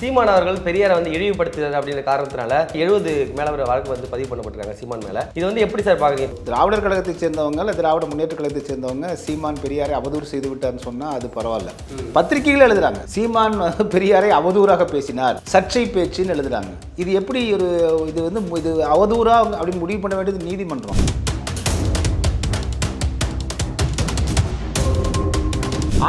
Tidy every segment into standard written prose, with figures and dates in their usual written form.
சீமான் அவர்கள் பெரியாரை வந்து இழிவுபடுத்துறது அப்படின்ற காரணத்தினால 70 மேல ஒரு வழக்கு வந்து பதிவு பண்ணப்பட்டிருக்காங்க சீமான் மேல. இது வந்து எப்படி சார் பாக்குறீங்க? திராவிடர் கழகத்தை சேர்ந்தவங்க இல்லை திராவிட முன்னேற்ற கழகத்தை சேர்ந்தவங்க சீமான் பெரியாரை அவதூறு செய்து விட்டார்னு சொன்னா அது பரவாயில்ல. பத்திரிகைகள் எழுதுறாங்க சீமான் பெரியாரை அவதூறாக பேசினார், சர்ச்சை பேச்சுன்னு எழுதுறாங்க. இது எப்படி இது அவதூறா அப்படின்னு முடிவு பண்ண வேண்டியது நீதிமன்றம்.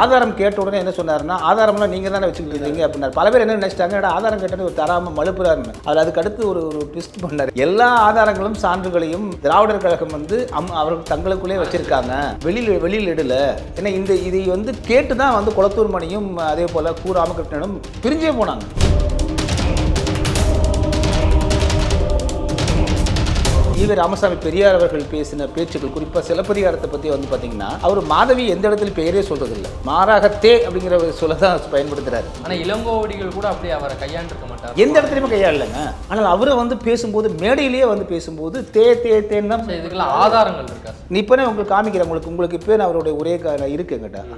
ஆதாரம் கேட்ட உடனே என்ன சொன்னாருன்னா, ஆதாரம்லாம் நீங்கள் தானே வச்சுக்கிட்டு இருந்தீங்க அப்படின்னா பல பேர் என்ன நினைச்சிட்டாங்க, ஆதாரம் கேட்டது ஒரு தராமல் மழுப்புறாருன்னு. அதில் அதுக்கு அடுத்து ஒரு ட்விஸ்ட் பண்ணார். எல்லா ஆதாரங்களும் சான்றுகளையும் திராவிடர் கழகம் வந்து அவர்கள் தங்களுக்குள்ளே வச்சிருக்காங்க, வெளியில் இடல. ஏன்னா இதை கேட்டு தான் குளத்தூர் மணியும் அதே போல் கு ராமகிருஷ்ணனும் பிரிஞ்சே போனாங்க. ஈவே ராமசாமி பெரியார் அவர்கள் பேசின பேச்சுக்கள், குறிப்பாக சிலப்பதிகாரத்தை பற்றி பார்த்தீங்கன்னா, அவர் மாதவி எந்த இடத்துல பெயரே சொல்றதில்லை, மாறாக தே அப்படிங்கிற சொல்ல தான் பயன்படுத்துறாரு. ஆனால் இளங்கோவடிகள் கூட அப்படி அவரை கையாண்டிருக்க மாட்டார், எந்த இடத்துலையுமே கையாளலைங்க. ஆனால் அவரை பேசும்போது மேடையிலேயே பேசும்போது தே தே தேன்னு தான். இதுக்கெல்லாம் ஆதாரங்கள் இருக்கா? நீ இப்போனே உங்களுக்கு காமிக்கிறேன், உங்களுக்கு இப்போ அவருடைய ஒரே இருக்குங்கிட்ட.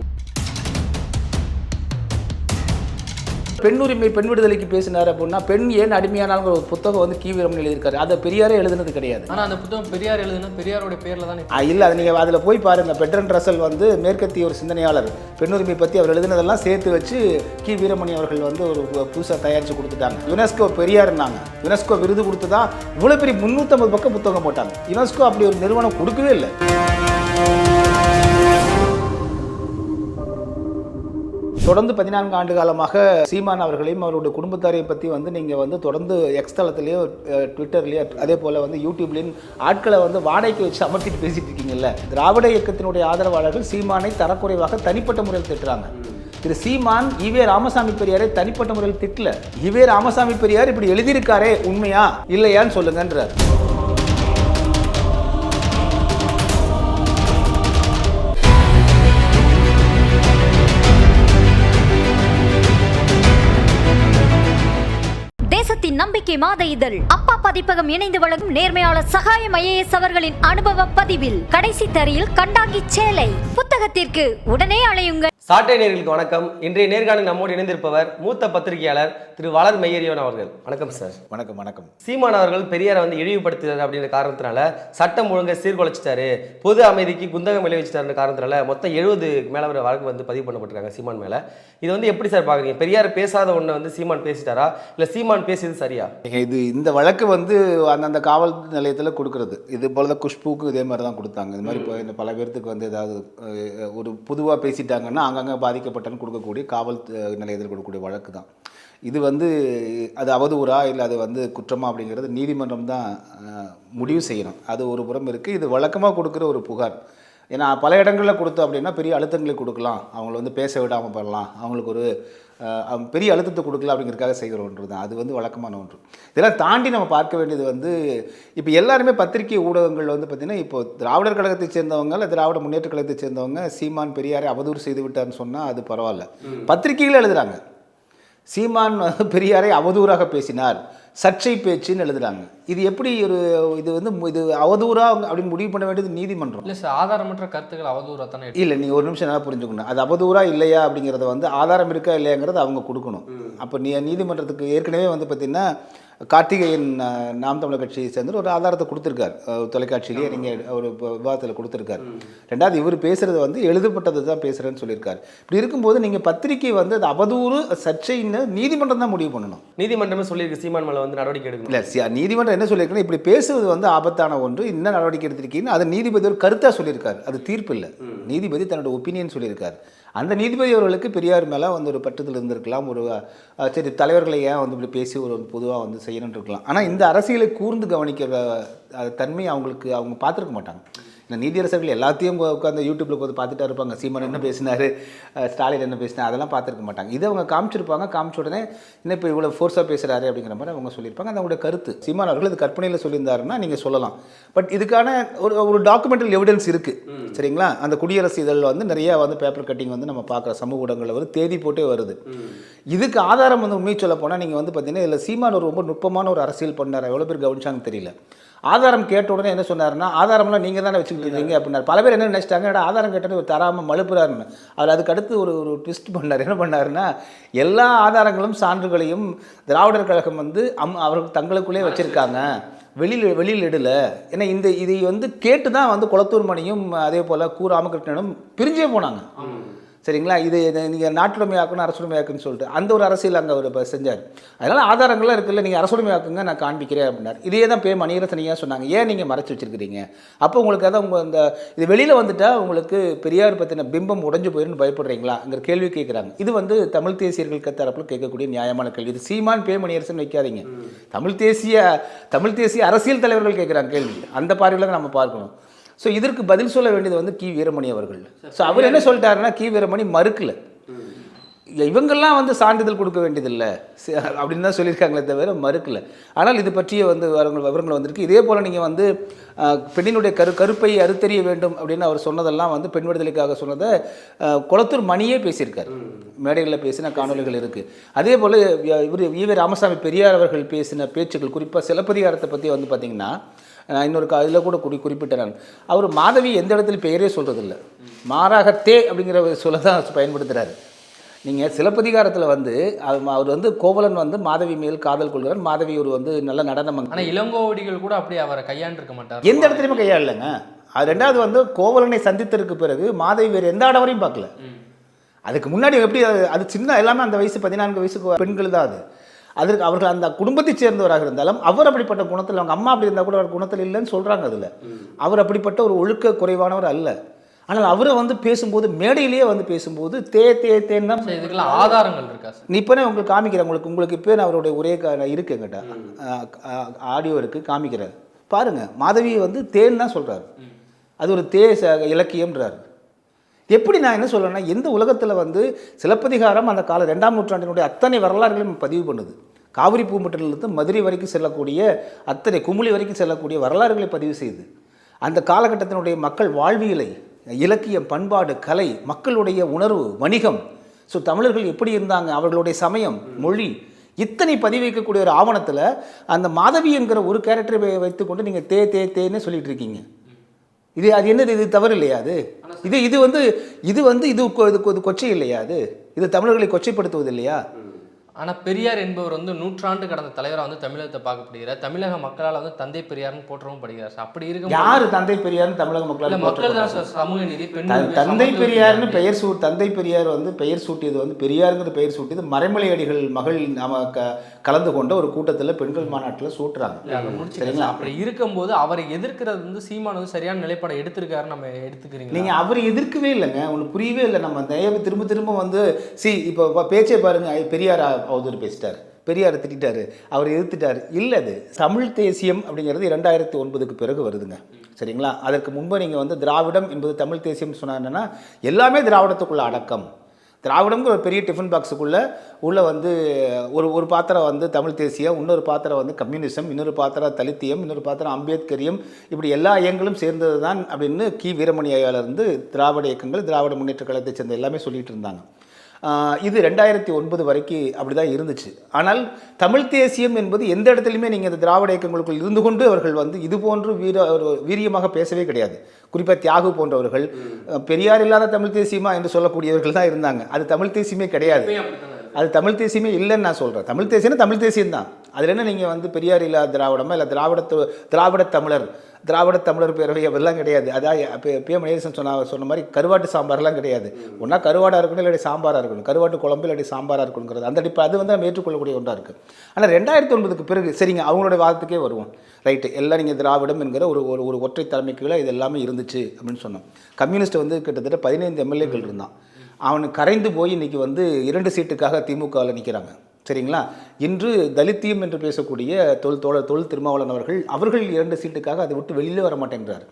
பெண் உரிமை பெண் விடுதலைக்கு பேசினார் அப்படின்னா, பெண் ஏன் அடிமையானாலும் ஒரு புத்தகம் கி வீரமணி எழுதியிருக்காரு. அதை பெரியாரே எழுதுனது கிடையாது. ஆனால் அந்த புத்தகம் பெரியார் எழுதுனா பெரியாரோட பேரில் தான் இல்லை. அது நீங்கள் அதில் போய் பாருங்கள். பெட்ரன் ரசல் மேற்கத்திய ஒரு சிந்தனையாளர், பெண் உரிமை பற்றி அவர் எழுதினதெல்லாம் சேர்த்து வச்சு கி வீரமணி அவர்கள் ஒரு புதுசாக தயாரித்து கொடுத்துட்டாங்க. யுனெஸ்கோ பெரியார்னாங்க. யுனெஸ்கோ விருது கொடுத்து தான் இவ்வளோ பெரிய 350 பக்கம் புத்தகம் போட்டாங்க. யுனெஸ்கோ அப்படி ஒரு நிறுவனம் கொடுக்கவே இல்லை. தொடர்ந்து 14 ஆண்டு காலமாக சீமான் அவர்களையும் அவருடைய குடும்பத்தாரையும் பற்றி நீங்கள் தொடர்ந்து எக்ஸ் தளத்திலேயோ ட்விட்டர்லேயோ அதே போல் யூடியூப்லேயும் ஆட்களை வாடகைக்கு வச்சு அமர்த்திட்டு பேசிட்டு இருக்கீங்கல்ல. திராவிட இயக்கத்தினுடைய ஆதரவாளர்கள் சீமானை தரக்குறைவாக தனிப்பட்ட முறையில் திட்டுறாங்க. திரு சீமான் ஈவே ராமசாமி பெரியாரை தனிப்பட்ட முறையில் திட்டல. ஈவே ராமசாமி பெரியார் இப்படி எழுதியிருக்காரே, உண்மையா இல்லையான்னு சொல்லுங்கன்றார். நம்பிக்கை மாத இதழ் அப்பா பதிப்பகம் இணைந்து வழங்கும் நேர்மையாளர் சகாயம் IAS அவர்களின் அனுபவ பதிவில் கடைசி தரையில் கண்டாங்கி சேலை புத்தகத்திற்கு உடனே அழையுங்கள். சாட்டை நேயர்களுக்கு வணக்கம். இன்றைய நேர்காணல் நம்மோடு இணைந்திருப்பவர் மூத்த பத்திரிகையாளர் திரு வளர் மெய்யரியவன் அவர்கள். வணக்கம் சார். வணக்கம். வணக்கம். சீமான் அவர்கள் பெரியாரை இழிவுபடுத்துறாரு அப்படின்ற காரணத்தினால சட்டம் ஒழுங்கை சீர்குலைச்சிட்டாரு, பொது அமைதிக்கு குந்தகம் விளைவிச்சிட்டாருன்ற காரணத்தினால மொத்தம் 70 மேல ஒரு வழக்கு பதிவு பண்ணப்பட்டிருக்காங்க சீமான் மேல. இது எப்படி சார் பாக்குறீங்க? பெரியார் பேசாத ஒண்ணு சீமான் பேசிட்டாரா, இல்ல சீமான் பேசியது சரியா? இந்த வழக்கு அந்த காவல் நிலையத்தில் கொடுக்கறது இது போல குஷ்புக்கு இதே மாதிரி தான் கொடுத்தாங்க. இது மாதிரி பல பேர்த்துக்கு ஏதாவது ஒரு பொதுவாக பேசிட்டாங்கன்னா அங்கங்கே பாதிக்கப்பட்டன்னு கொடுக்கக்கூடிய காவல் நிலையத்தில் கொடுக்கக்கூடிய வழக்கு தான் இது. அது அவதூறா இல்லை அது குற்றமா அப்படிங்கிறது நீதிமன்றம் தான் முடிவு செய்யணும். அது ஒரு புறம் இருக்குது. இது வழக்கமாக கொடுக்குற ஒரு புகார். ஏன்னா பல இடங்களில் கொடுத்தோம் அப்படின்னா பெரிய அழுத்தங்களை கொடுக்கலாம், அவங்கள பேச விடாமல் பண்ணலாம், அவங்களுக்கு ஒரு பெரிய அழுத்தத்தை கொடுக்கலாம் அப்படிங்கிறதுக்காக செய்கிற ஒன்று தான். அது வழக்கமான ஒன்று. இதெல்லாம் தாண்டி நம்ம பார்க்க வேண்டியது இப்போ எல்லாருமே பத்திரிகை ஊடகங்கள் பார்த்திங்கன்னா, இப்போ திராவிடர் கழகத்தை சேர்ந்தவங்க இல்லை திராவிட முன்னேற்ற கழகத்தை சேர்ந்தவங்க சீமான் பெரியாரை அவதூறு செய்து விட்டார்னு சொன்னால் அது பரவாயில்ல. பத்திரிகைகள் எழுதுகிறாங்க சீமான் பெரியாரை அவதூறாக பேசினார், சர்ச்சை பேச்சுன்னு எழுதுறாங்க. இது எப்படி இது அவதூறா அப்படின்னு முடிவு பண்ண வேண்டியது நீதிமன்றம். இல்லை சார், ஆதாரமற்ற கருத்துக்கள் அவதூறா தானே? இல்லை, நீங்கள் ஒரு நிமிஷம் நல்லா புரிஞ்சுக்கணும். அது அவதூறா இல்லையா அப்படிங்கிறத ஆதாரம் இருக்கா இல்லையாங்கிறத அவங்க கொடுக்கணும். அப்போ நீதிமன்றத்துக்கு ஏற்கனவே பார்த்தீங்கன்னா கார்த்திகேயன் நாம் தமிழர் கட்சியை சேர்ந்து ஒரு ஆதாரத்தை கொடுத்துருக்கார், தொலைக்காட்சியிலேயே நீங்கள் ஒரு விவாதத்தில் கொடுத்துருக்காரு. ரெண்டாவது இவர் பேசுகிறது எழுதப்பட்டது தான் பேசுகிறேன்னு சொல்லியிருக்காரு. இப்படி இருக்கும்போது நீங்கள் பத்திரிகை அது அவதூறு சர்ச்சைன்னு நீதிமன்றம் தான் முடிவு பண்ணணும். நீதிமன்றமே சொல்லியிருக்கு சீமான் மேலே நடவடிக்கை எடுக்கணும். இல்லை, நீதிமன்றம் என்ன சொல்லியிருக்குன்னா, இப்படி பேசுவது ஆபத்தான ஒன்று, என்ன நடவடிக்கை எடுத்திருக்கீங்கன்னு அதை நீதிபதி ஒரு கருத்தாக சொல்லியிருக்காரு. அது தீர்ப்பு இல்லை, நீதிபதி தன்னோட ஒப்பீனியன் சொல்லியிருக்காரு. அந்த நீதிபதி அவர்களுக்கு பெரியார் மேலே ஒரு பட்டத்தில் இருந்திருக்கலாம், ஒரு சரி தலைவர்களை ஏன் இப்படி பேசி ஒரு பொதுவாக செய்யணும்னு இருக்கலாம். ஆனால் இந்த அரசியலை கூர்ந்து கவனிக்கிற தன்மை அவங்க பார்த்துருக்க மாட்டாங்க. இந்த நீதியரசர்கள் எல்லாத்தையும் உட்காந்து யூடியூப்பில் பார்த்துட்டா இருப்பாங்க. சீமான் என்ன பேசினார், ஸ்டாலின் என்ன பேசினார், அதெல்லாம் பார்த்துருக்க மாட்டாங்க. இதை அவங்க காமிச்சிருப்பாங்க. காமிச்ச உடனே இன்னும் இப்போ இவ்வளோ ஃபோர்ஸாக பேசுகிறாரு அப்படிங்கிற மாதிரி அவங்க சொல்லியிருப்பாங்க. அது அவங்களுடைய கருத்து. சீமான் அவர்கள் இது கற்பனையில் சொல்லியிருந்தாருன்னா நீங்கள் சொல்லலாம். பட் இதுக்கான ஒரு டாக்குமெண்டல் எவிடன்ஸ் இருக்குது, சரிங்களா? அந்த குடியரசு இதழ் நிறைய பேப்பர் கட்டிங் நம்ம பார்க்குற சமூக ஊடகங்களில் தேதி போட்டே வருது. இதுக்கு ஆதாரம் உண்மையை சொல்ல போனால் நீங்கள் பார்த்தீங்கன்னா இதில் சீமான் ரொம்ப நுட்பமான ஒரு அரசியல் பண்ணார். எவ்வளோ பேர் கவனிச்சாங்கன்னு தெரியல. ஆதாரம் கேட்ட உடனே என்ன சொன்னாருன்னா, ஆதாரம்லாம் நீங்கள் தானே வச்சுக்கிட்டு இருக்கீங்க அப்படின்னாரு. பல பேர் என்ன நினச்சிட்டாங்க, ஆதாரம் கேட்டது தராமல் மழுப்புறாருன்னு. அவர் அதுக்கு அடுத்து ஒரு ட்விஸ்ட் பண்ணார். என்ன பண்ணாருன்னா, எல்லா ஆதாரங்களும் சான்றுகளையும் திராவிடர் கழகம் வந்து அவர்கள் தங்களுக்குள்ளே வச்சுருக்காங்க, வெளியில் இடல. ஏன்னா இதை வந்து கேட்டு தான் வந்து குளத்தூர் மணியும் அதே போல் கு ராமகிருஷ்ணனும் பிரிஞ்சே போனாங்க. சரிங்களா? இது நீங்கள் நாட்டுடைமையாக்கணும் அரசுடைமையாக்குன்னு சொல்லிட்டு அந்த ஒரு அரசியல் அங்கே அவர் இப்போ செஞ்சார். அதனால் ஆதாரங்கள்லாம் இருக்குல்ல, நீங்கள் அரசுடைமையாக்குங்க, நான் காண்பிக்கிறேன் அப்படின்னார். இதே தான் மணியரசனியாக சொன்னாங்க, ஏன் நீங்கள் மறைச்சி வச்சிருக்கிறீங்க? அப்போ உங்களுக்கு அதான் உங்கள் அந்த இது வெளியில் வந்துட்டால் உங்களுக்கு பெரியார் பற்றின பிம்பம் உடைஞ்சு போயிருந்து பயப்படுறீங்களாங்கிற கேள்வி கேட்குறாங்க. இது வந்து தமிழ் தேசியர்களுக்கு தரப்பில் கேட்கக்கூடிய நியாயமான கேள்வி. இது சீமான் மணியரசன் வைக்காதீங்க, தமிழ் தேசிய அரசியல் தலைவர்கள் கேட்குறாங்க கேள்வி. அந்த பார்வையில் தான் நம்ம பார்க்கணும். ஸோ இதற்கு பதில் சொல்ல வேண்டியது வந்து கி வீரமணி அவர்கள். ஸோ அவர் என்ன சொல்லிட்டாருன்னா, கி வீரமணி மறுக்கல, இவங்கெல்லாம் வந்து சான்றிதழ் கொடுக்க வேண்டியதில்லை அப்படின்னு தான் சொல்லியிருக்காங்களே தவிர மறுக்கல. ஆனால் இது பற்றிய வந்து விவரங்கள் வந்திருக்கு. இதே போல் நீங்கள் வந்து பெண்ணினுடைய கருப்பை அறுத்தறிய வேண்டும் அப்படின்னு அவர் சொன்னதெல்லாம் வந்து பெண் விடுதலைக்காக சொன்னதை குளத்தூர் மணியே பேசியிருக்காரு, மேடைகளில் பேசின காணொலிகள் இருக்குது. அதே போல் இவர் ஈவே ராமசாமி பெரியார் அவர்கள் பேசின பேச்சுக்கள், குறிப்பாக சிலப்பதிகாரத்தை பற்றி வந்து பார்த்திங்கன்னா, இன்னொரு இதில் கூட குறிப்பிட்டேன் நான், அவர் மாதவி எந்த இடத்துல பெயரே சொல்கிறதில்ல, மாறாக தே அப்படிங்கிற சொல்ல தான் பயன்படுத்துகிறாரு. நீங்கள் சிலப்பதிகாரத்தில் வந்து அவர் வந்து கோவலன் வந்து மாதவி மேல் காதல் கொள்கிறார், மாதவி ஒரு வந்து நல்ல நடனம். ஆனால் இளங்கோவடிகள் கூட அப்படியே அவரை கையாண்டிருக்க மாட்டார், எந்த இடத்துலையுமே கையாளலைங்க. அது ரெண்டாவது வந்து கோவலனை சந்தித்ததுக்கு பிறகு மாதவி வேறு எந்த ஆடவரையும் பார்க்கல. அதுக்கு முன்னாடி எப்படி அது சின்ன எல்லாமே அந்த வயசு 14 வயசுக்கு பெண்கள் தான். அதற்கு அவர்கள் அந்த குடும்பத்தை சேர்ந்தவராக இருந்தாலும் அவர் அப்படிப்பட்ட குணத்தில், அவங்க அம்மா அப்படி இருந்தால் கூட அவர் குணத்தில் இல்லைன்னு சொல்கிறாங்க. அதில் அவர் அப்படிப்பட்ட ஒரு ஒழுக்க குறைவானவர் அல்ல. ஆனால் அவரை வந்து பேசும்போது, மேடையிலேயே வந்து பேசும்போது தேன்னு தான். இதுக்கெல்லாம் ஆதாரங்கள் இருக்கா சார்? நீ இப்போனே உங்களுக்கு காமிக்கிறேன், உங்களுக்கு இப்போ அவருடைய ஒரே இருக்கு எங்கிட்ட ஆடியோ இருக்குது, காமிக்கிறார் பாருங்கள். மாதவியை வந்து தேன்னு தான் சொல்கிறார், அது ஒரு இலக்கியம்ன்றார். எப்படி நான் என்ன சொல்கிறேன்னா, எந்த உலகத்தில் வந்து சிலப்பதிகாரம் அந்த கால 2ஆம் நூற்றாண்டினுடைய அத்தனை வரலாறுகளையும் பதிவு பண்ணுது. காவிரி பூம்பட்டிலிருந்து மதுரை வரைக்கும் செல்லக்கூடிய அத்தனை குமுளி வரைக்கும் செல்லக்கூடிய வரலாறுகளை பதிவு செய்து அந்த காலகட்டத்தினுடைய மக்கள் வாழ்வியலை, இலக்கியம், பண்பாடு, கலை, மக்களுடைய உணர்வு, வணிகம், ஸோ தமிழர்கள் எப்படி இருந்தாங்க, அவர்களுடைய சமயம், மொழி, இத்தனை பதிவு வைக்கக்கூடிய ஒரு ஆவணத்தில் அந்த மாதவி என்கிற ஒரு கேரக்டரை வைத்துக்கொண்டு நீங்கள் தேன்னு சொல்லிட்டு இருக்கீங்க. அது என்னது? இது தவறு இல்லையா? இது கொச்சை இல்லையா? இது தமிழர்களை கொச்சைப்படுத்துவது இல்லையா? ஆனால் பெரியார் என்பவர் வந்து 100 ஆண்டு கடந்த தலைவராக வந்து தமிழகத்தை பார்க்கப்படுகிறார். தமிழக மக்களால் வந்து தந்தை பெரியார்னு போற்றவும் படுகிறார் சார். அப்படி இருக்கும் யாரு தந்தை பெரியார்னு தமிழக மக்கள் தான் சார். சமூக நீதி, தந்தை பெரியார்னு தந்தை பெரியார் வந்து பெயர் சூட்டியது வந்து பெரியாருங்கிற பெயர் சூட்டியது மறைமலை அடிகள் மகள் நாம கலந்து கொண்ட ஒரு கூட்டத்தில் பெண்கள் மாநாட்டில் சூட்டுறாங்க. சரிங்களா? அப்படி இருக்கும்போது அவரை எதிர்க்கிறது வந்து சீமான் வந்து சரியான நிலைப்பாடை எடுத்திருக்காரு. நம்ம எடுத்துக்கிறீங்க? நீங்கள் அவரை எதிர்க்கவே இல்லைங்க, ஒன்று புரியவே இல்லை. நம்ம திரும்ப வந்து இப்போ பேச்சே பாருங்க, பெரியார் அவதூறு பேசிட்டார், பெரியார் திட்டாரு, அவர் எதிர்த்துட்டார். இல்லை, அது தமிழ் தேசியம் அப்படிங்கிறது 2009க்கு பிறகு வருதுங்க. சரிங்களா? அதற்கு முன்பு நீங்கள் வந்து திராவிடம் என்பது தமிழ் தேசியம் சொன்னாங்கன்னா எல்லாமே திராவிடத்துக்குள்ள அடக்கம். திராவிடம்ங்கிற ஒரு பெரிய டிஃபன் பாக்ஸுக்குள்ளே உள்ளே வந்து ஒரு பாத்திரம் வந்து தமிழ் தேசியம், இன்னொரு பாத்திரம் வந்து கம்யூனிசம், இன்னொரு பாத்திரம் தலித்தியம், இன்னொரு பாத்திரம் அம்பேத்கரியம், இப்படி எல்லா இயங்களும் சேர்ந்தது தான் அப்படின்னு கி வீரமணி ஐயாவிலிருந்து திராவிட இயக்கங்கள், திராவிட முன்னேற்ற கழகத்தை சேர்ந்த எல்லாமே சொல்லிட்டு இருந்தாங்க. இது 2009 வரைக்கும் அப்படி தான் இருந்துச்சு. ஆனால் தமிழ் தேசியம் என்பது எந்த இடத்துலையுமே நீங்கள் இந்த திராவிட இயக்கங்களுக்குள் இருந்து கொண்டு அவர்கள் வந்து இது போன்று வீரியமாக பேசவே கிடையாது. குறிப்பாக தியாகு போன்றவர்கள் பெரியார் இல்லாத தமிழ் தேசியமா என்று சொல்லக்கூடியவர்கள் தான் இருந்தாங்க. அது தமிழ் தேசியமே கிடையாது, அது தமிழ் தேசியமே இல்லைன்னு நான் சொல்கிறேன். தமிழ் தேசியம்னா தமிழ் தேசியம் தான். அதில் என்ன நீங்கள் வந்து பெரியார் இல்லாத திராவிடமா இல்லை திராவிட தமிழர் பேரவை அதெல்லாம் கிடையாது. அதான் மணியரசன் சொன்ன மாதிரி கருவாட்டு சாம்பார்லாம் கிடையாது. ஒன்றா கருவாடாக இருக்கணும், இல்லாட்டி சாம்பாராக இருக்கணும், கருவாட்டு குழம்பு இல்லாட்டி சாம்பாராக இருக்கணுங்கிறது அந்த அது வந்து நம்ம ஏற்றுக்கொள்ளக்கூடிய ஒன்றாக இருக்குது. ஆனால் 2009க்கு பிறகு சரிங்க, அவங்களுடைய வாதத்துக்கே வருவோம். ரைட்டு, எல்லாம் நீங்கள் திராவிடம் என்கிற ஒரு ஒற்றை தலைமைக்குள்ள இது எல்லாமே இருந்துச்சு அப்படின்னு சொன்னோம். கம்யூனிஸ்ட் வந்து கிட்டத்தட்ட 15 எம்எல்ஏக்கள் இருந்தான். அவனுக்கு கரைந்து போய் இன்றைக்கி வந்து 2 சீட்டுக்காக திமுகவில் நிற்கிறாங்க. சரிங்களா? இன்று தலித்தியம் என்று பேசக்கூடிய தொல் திருமாவளவன் அவர்கள் 2 சீட்டுக்காக அதை விட்டு வெளியிலே வர மாட்டேங்கிறார்.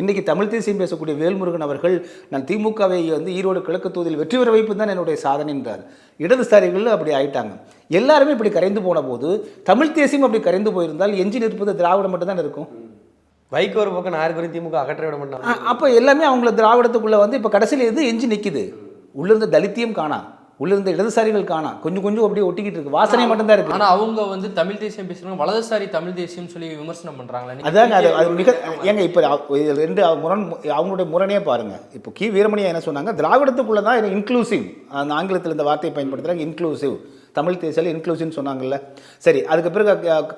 இன்றைக்கி தமிழ் தேசியம் பேசக்கூடிய வேல்முருகன் அவர்கள் நான் திமுகவை வந்து ஈரோடு கிழக்கு தொகுதியில் வெற்றி பெற வைப்பு தான் என்னுடைய சாதனை என்றார். இடதுசாரிகள் அப்படி ஆயிட்டாங்க. எல்லாருமே இப்படி கரைந்து போன போது தமிழ் தேசியம் அப்படி கரைந்து போயிருந்தால் எஞ்சி நிற்பது திராவிடம் மட்டும்தான் இருக்கும். வைகோ ஒரு பக்கம் 4 பேரும் திமுக அகற்ற விட மாட்டாங்க. அப்போ எல்லாமே அவங்கள திராவிடத்துக்குள்ளே வந்து இப்போ கடைசியில் எது எஞ்சி நிற்கிது? உள்ளிருந்த தலித்தியம் காணா, உள்ள இருந்த இடதுசாரிகள் காணா, கொஞ்சம் கொஞ்சம் அப்படியே ஒட்டிக்கிட்டு இருக்கு, வாசனை மட்டும்தான் இருக்கு. ஆனா அவங்க வந்து தமிழ் தேசியம் பேசுறாங்க, வலதுசாரி தமிழ் தேசியம் சொல்லி விமர்சனம் பண்றாங்களே. அதாங்க அது மிக ஏங்க இப்போ ரெண்டு அவங்களுடைய முரணே பாருங்க. இப்போ கி வீரமணியா என்ன சொன்னாங்க, திராவிடத்துக்குள்ள தான் இன்க்ளூசிவ், அந்த ஆங்கிலத்தில் இந்த வார்த்தையை பயன்படுத்துறாங்க, இன்க்ளூசிவ், தமிழ் தேசியம் இன்க்ளூசிவ்னு சொன்னாங்கல்ல. சரி, அதுக்கு பிறகு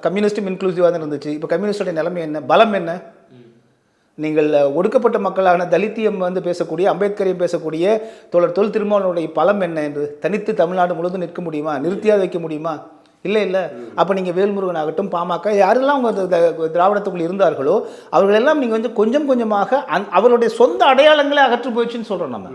கம்யூனிஸ்டும் இன்க்ளூசிவாக தான் இருந்துச்சு. இப்போ கம்யூனிஸ்டோட நிலைமை என்ன, பலம் என்ன? நீங்கள் ஒடுக்கப்பட்ட மக்களான தலித்தியம் வந்து பேசக்கூடிய, அம்பேத்கரையும் பேசக்கூடிய தோழர் தொல் திருமாவளவனுடைய பலம் என்ன என்று தனித்து தமிழ்நாடு முழுவதும் நிற்க முடியுமா? நிறுத்தியாக வைக்க முடியுமா? இல்லை இல்லை. அப்போ நீங்கள் வேல்முருகன் ஆகட்டும், பாமக, யாரெல்லாம் அவங்க திராவிடத்துக்குள் இருந்தார்களோ அவர்களெல்லாம் நீங்கள் வந்து கொஞ்சம் கொஞ்சமாக அவருடைய சொந்த அடையாளங்களே அகற்று போயிடுச்சுன்னு சொல்கிறோம். நம்ம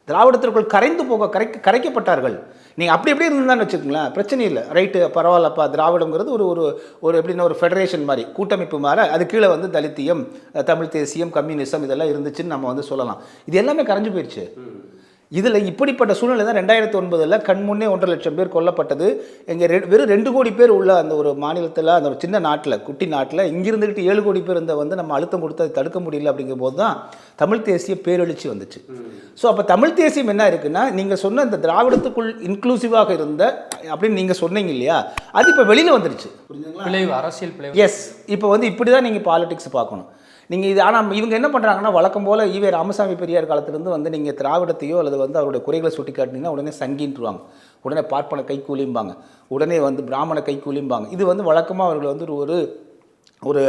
திராவிடத்திற்குள் கரைந்து போக கரைக்கப்பட்டார்கள். நீங்கள் அப்படி எப்படி இருந்தான்னு வச்சுக்கோங்களேன், பிரச்சனை இல்லை, ரைட்டு, பரவாயில்லப்பா. திராவிடங்கிறது ஒரு ஒரு ஒரு எப்படின்னா ஒரு ஃபெடரேஷன் மாதிரி, கூட்டமைப்பு மாதிரி. அது கீழே வந்து தலித்தியம், தமிழ் தேசியம், கம்யூனிசம் இதெல்லாம் இருந்துச்சுன்னு நம்ம வந்து சொல்லலாம். இது எல்லாமே கரைஞ்சு போயிடுச்சு. இதில் இப்படிப்பட்ட சூழ்நிலை தான் 2009 கண்முன்னே 1.5 லட்சம் பேர் கொல்லப்பட்டது. இங்கே வெறும் 2 கோடி பேர் உள்ள அந்த ஒரு மாநிலத்தில், அந்த ஒரு சின்ன நாட்டில், குட்டி நாட்டில் இங்கிருந்துக்கிட்டு 7 கோடி பேர் இந்த வந்து நம்ம அழுத்தம் கொடுத்து அதை தடுக்க முடியல. அப்படிங்கும் போது தான் தமிழ் தேசிய பேரெழுச்சி வந்துச்சு. ஸோ அப்போ தமிழ் தேசியம் என்ன இருக்குன்னா, நீங்கள் சொன்ன இந்த திராவிடத்துக்குள் இன்க்ளூசிவாக இருந்த அப்படின்னு நீங்கள் சொன்னீங்க இல்லையா, அது இப்போ வெளியில் வந்துடுச்சு. புரியுதுங்களா? அரசியல் பிளவு. எஸ், இப்போ வந்து இப்படி தான் நீங்கள் பாலிடிக்ஸ் பார்க்கணும். நீங்கள் இது ஆனால் இவங்க என்ன பண்ணுறாங்கன்னா, வழக்கம் போல் ஈவே ராமசாமி பெரியார் காலத்திலேருந்து வந்து நீங்கள் திராவிடத்தையோ அல்லது வந்து அவருடைய குறைகளை சுட்டி காட்டினீங்கன்னா உடனே சங்கின்ட்டுருவாங்க, உடனே பார்ப்பன கைக்கூலிம்பாங்க, உடனே வந்து பிராமண கைக்கூலிம்பாங்க. இது வந்து வழக்கமாக அவர்கள் வந்து ஒரு ஒரு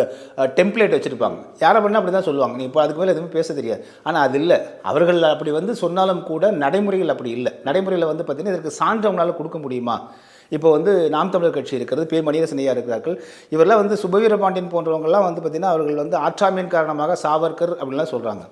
டெம்ப்ளேட் வச்சுருப்பாங்க. யாரை பண்ணால் அப்படி தான் சொல்லுவாங்க. நீ இப்போ அதுக்கு மேலே எதுவுமே பேச தெரியாது. ஆனால் அது இல்லை, அவர்கள் அப்படி வந்து சொன்னாலும் கூட நடைமுறைகள் அப்படி இல்லை. நடைமுறையில் வந்து பார்த்திங்கன்னா இதற்கு சான்று அவங்களால கொடுக்க முடியுமா? இப்போ வந்து நாம் தமிழர் கட்சி இருக்கிறது, பே மணியரசன் ஐயா இருக்கிறார்கள். இவரெல்லாம் வந்து சுபவீர பாண்டியன் போன்றவங்கள்லாம் வந்து பார்த்திங்கன்னா அவர்கள் வந்து ஆற்றாமையின் காரணமாக சாவர்கர் அப்படின்லாம் சொல்கிறாங்க.